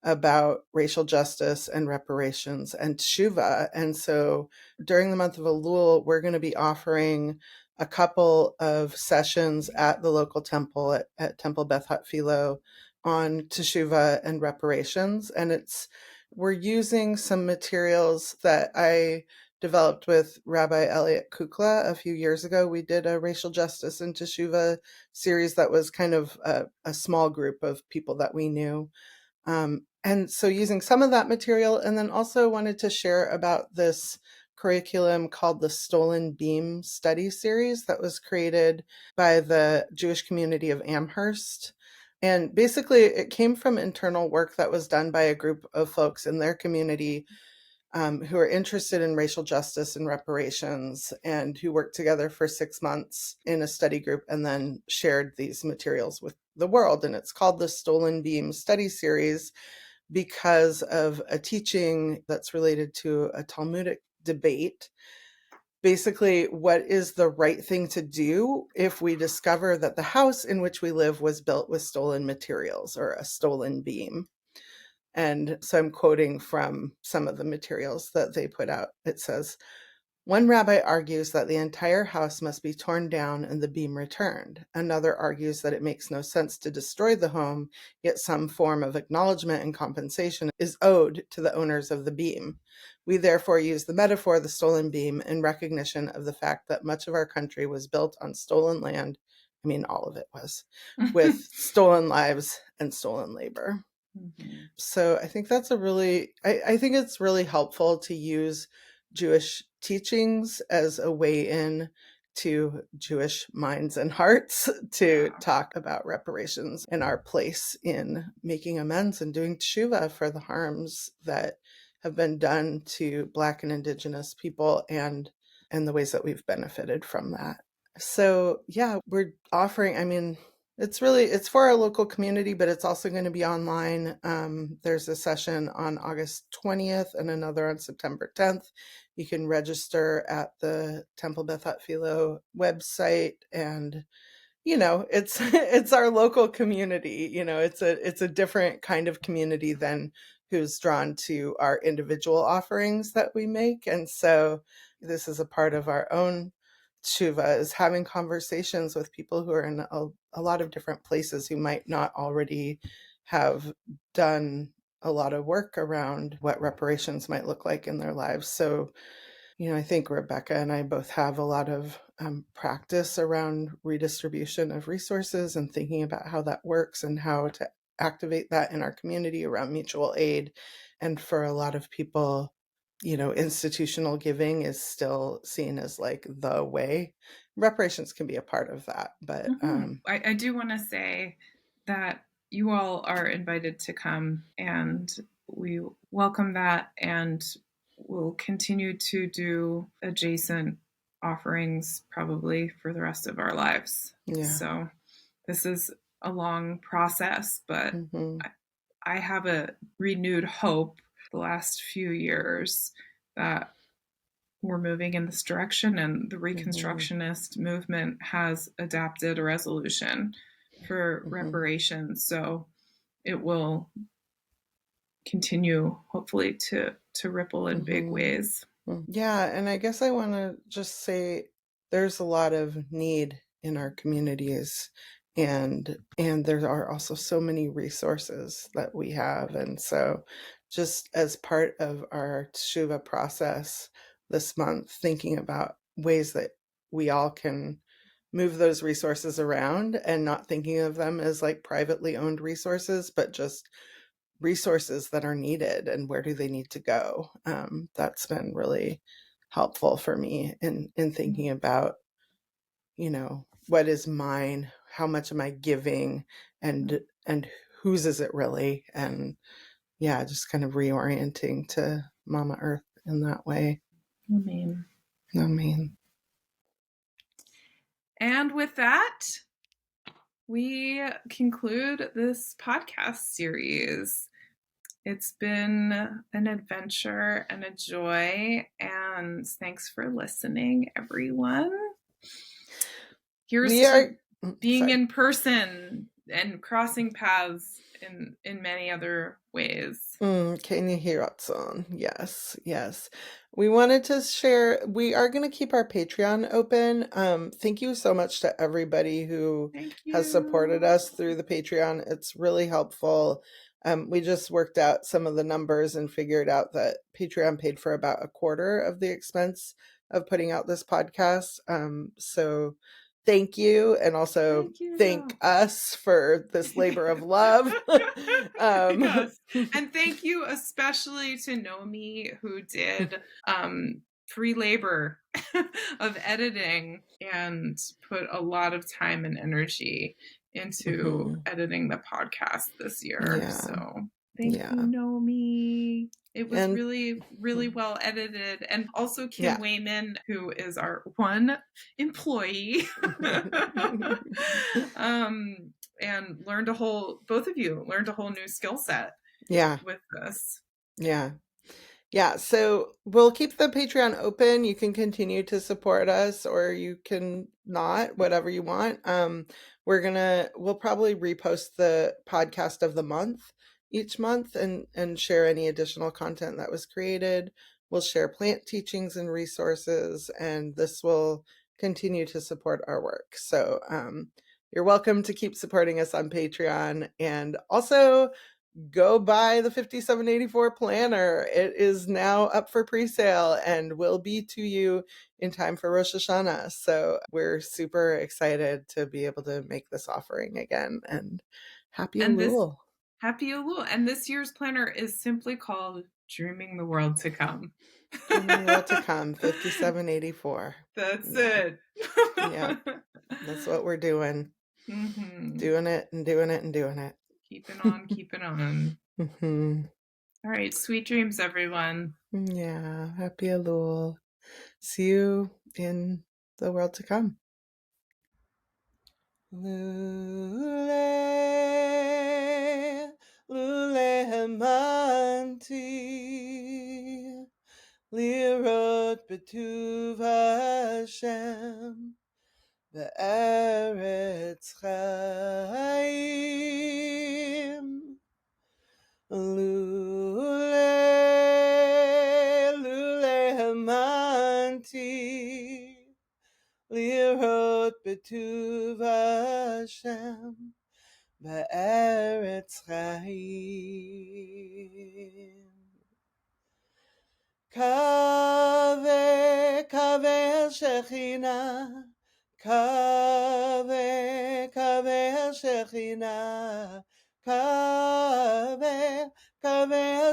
S2: about racial justice and reparations and teshuva. And so during the month of Elul, we're going to be offering a couple of sessions at the local temple at Temple Beth Hatfilo on teshuva and reparations. And we're using some materials that I developed with Rabbi Elliot Kukla a few years ago. We did a racial justice and teshuva series that was kind of a small group of people that we knew. And so using some of that material, and then also wanted to share about this curriculum called the Stolen Beam Study Series that was created by the Jewish community of Amherst. And basically it came from internal work that was done by a group of folks in their community who are interested in racial justice and reparations, and who worked together for 6 months in a study group and then shared these materials with the world. And it's called the Stolen Beam Study Series because of a teaching that's related to a Talmudic debate. Basically, what is the right thing to do if we discover that the house in which we live was built with stolen materials or a stolen beam? And so I'm quoting from some of the materials that they put out. It says, one rabbi argues that the entire house must be torn down and the beam returned. Another argues that it makes no sense to destroy the home, yet some form of acknowledgement and compensation is owed to the owners of the beam. We therefore use the metaphor of the stolen beam in recognition of the fact that much of our country was built on stolen land. I mean, all of it was, with stolen lives and stolen labor. So I think that's I think it's really helpful to use Jewish teachings as a way in to Jewish minds and hearts to talk about reparations and our place in making amends and doing teshuva for the harms that have been done to Black and Indigenous people, and the ways that we've benefited from that. So yeah, we're offering, I mean, it's for our local community, but it's also going to be online. There's a session on August 20th and another on September 10th. You can register at the Temple Beth Hatfilo website, and it's our local community. It's a different kind of community than who's drawn to our individual offerings that we make. And so this is a part of our own tshuva, is having conversations with people who are in a lot of different places who might not already have done a lot of work around what reparations might look like in their lives. So, I think Rebecca and I both have a lot of practice around redistribution of resources and thinking about how that works and how to activate that in our community around mutual aid. And for a lot of people, institutional giving is still seen as like the way. Reparations can be a part of that, but
S3: I do want to say that you all are invited to come, and we welcome that, and we'll continue to do adjacent offerings probably for the rest of our lives.
S2: Yeah.
S3: So this is a long process, but I have a renewed hope the last few years that we're moving in this direction, and the Reconstructionist movement has adapted a resolution for reparations. So it will continue, hopefully, to ripple in big ways.
S2: Yeah, and I guess I want to just say there's a lot of need in our communities, and there are also so many resources that we have. And so just as part of our teshuva process this month, thinking about ways that we all can move those resources around, and not thinking of them as like privately owned resources, but just resources that are needed and where do they need to go. That's been really helpful for me in thinking about, what is mine, how much am I giving, and whose is it really? And yeah, just kind of reorienting to Mama Earth in that way. Amen.
S3: And with that, we conclude this podcast series. It's been an adventure and a joy, and thanks for listening, everyone. Here's being in person and crossing paths in many other ways.
S2: Yes. We wanted to share, we are going to keep our Patreon open. Thank you so much to everybody who has supported us through the Patreon. It's really helpful. We just worked out some of the numbers and figured out that Patreon paid for about a quarter of the expense of putting out this podcast. So thank you, and also thank us for this labor of love.
S3: Yes. And thank you especially to Nomy, who did free labor of editing and put a lot of time and energy into editing the podcast this year. So thank you, Nomy. It was really, really well edited. And also Kim Wayman, who is our one employee. And both of you learned a whole new skill set with this.
S2: Yeah, so we'll keep the Patreon open. You can continue to support us, or you can not, whatever you want. We'll probably repost the podcast of the month each month and share any additional content that was created. We'll share plant teachings and resources, and this will continue to support our work. So you're welcome to keep supporting us on Patreon, and also go buy the 5784 planner. It is now up for pre-sale and will be to you in time for Rosh Hashanah. So we're super excited to be able to make this offering again. And happy Elul.
S3: Happy Elul. And this year's planner is simply called Dreaming the World to Come.
S2: Dreaming the World to Come, 5784.
S3: That's it.
S2: Yeah. That's what we're doing. Doing it and doing it and doing it.
S3: Keeping on. All right. Sweet dreams, everyone.
S2: Yeah. Happy Elul. See you in the world to come. Lulei Hemanti Lirot Betuv Hashem Be'eretz Chaim Lulei Hemanti Lirot Betuv Hashem Be'eretz Chaim Kaveh Shechina Kaveh Shechina Kaveh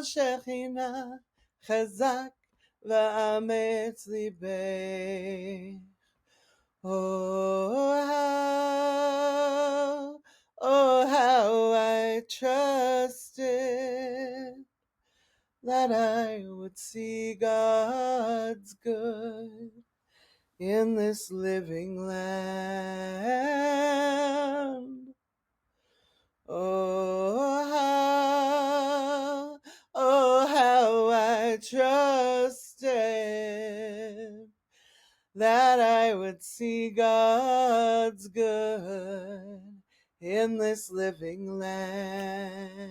S2: Shechina Chazak va'ametz libeh Oh, how I trusted that I would see God's good in this living land. Oh, how I trusted that I would see God's good in this living land.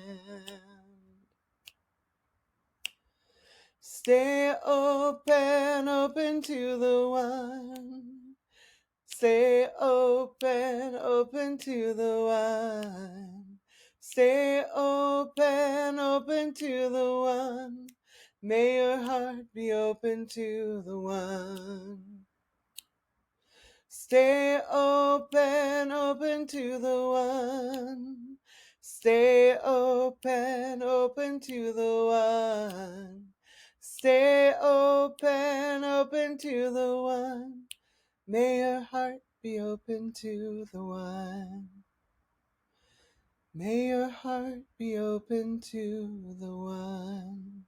S2: Stay open, open to the one. Stay open, open to the one. Stay open, open to the one. May your heart be open to the one. Stay open, open to the one. Stay open, open to the one. Stay open, open to the one. May your heart be open to the one. May your heart be open to the one.